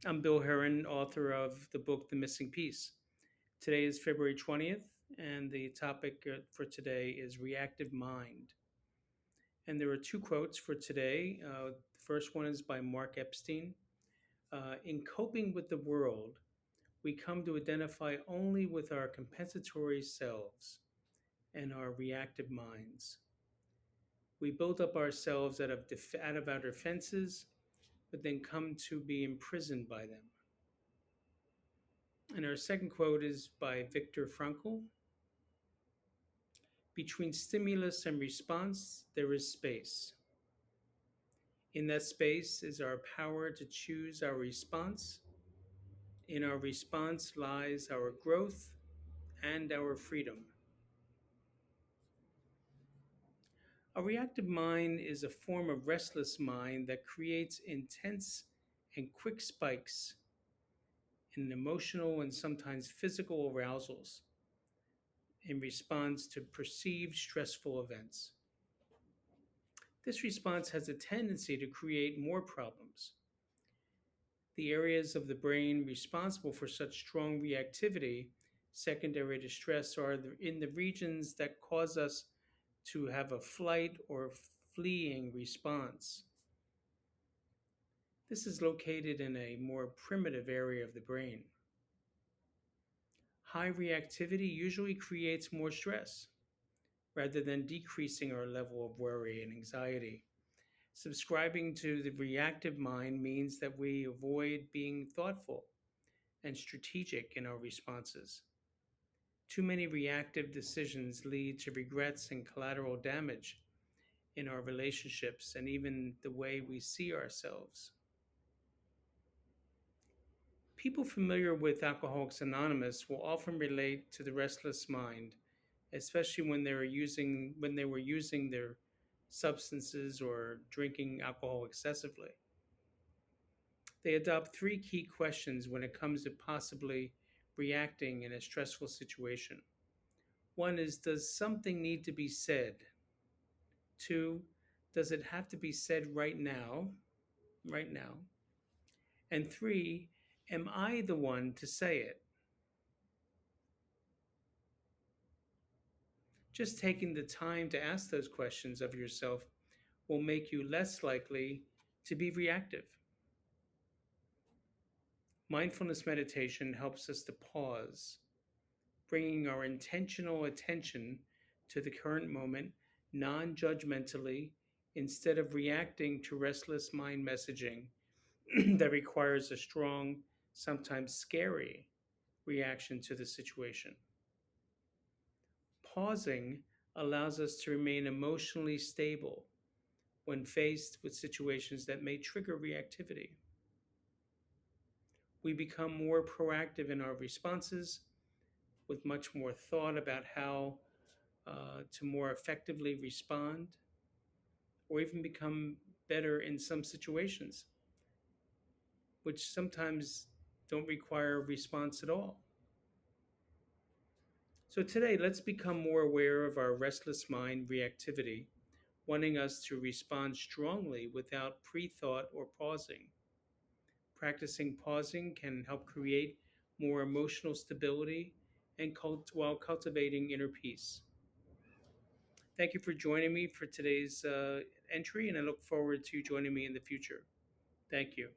I'm Bill Heran, author of the book The Missing Piece. Today is February 20th, and the topic for today is reactive mind. And there are two quotes for today. The first one is by Mark Epstein. In coping with the world, we come to identify only with our compensatory selves and our reactive minds. We build up ourselves out of our defenses, but then come to be imprisoned by them. And our second quote is by Viktor Frankl. Between stimulus and response, there is space. In that space is our power to choose our response. In our response lies our growth and our freedom. A reactive mind is a form of restless mind that creates intense and quick spikes in emotional and sometimes physical arousals in response to perceived stressful events. This response has a tendency to create more problems. The areas of the brain responsible for such strong reactivity, secondary to stress, in the regions that cause us to have a flight or fleeing response. This is located in a more primitive area of the brain. High reactivity usually creates more stress rather than decreasing our level of worry and anxiety. Subscribing to the reactive mind means that we avoid being thoughtful and strategic in our responses. Too many reactive decisions lead to regrets and collateral damage in our relationships and even the way we see ourselves. People familiar with Alcoholics Anonymous will often relate to the restless mind, especially when they were using their substances or drinking alcohol excessively. They adopt three key questions when it comes to possibly reacting in a stressful situation. One is, does something need to be said? Two, does it have to be said right now? Right now. And three, am I the one to say it? Just taking the time to ask those questions of yourself will make you less likely to be reactive. Mindfulness meditation helps us to pause, bringing our intentional attention to the current moment non judgmentally instead of reacting to restless mind messaging that requires a strong, sometimes scary reaction to the situation. Pausing allows us to remain emotionally stable when faced with situations that may trigger reactivity. We become more proactive in our responses with much more thought about how to more effectively respond or even become better in some situations, which sometimes don't require a response at all. So today, let's become more aware of our restless mind reactivity, wanting us to respond strongly without pre thought or pausing. Practicing pausing can help create more emotional stability while cultivating inner peace. Thank you for joining me for today's entry, and I look forward to joining me in the future. Thank you.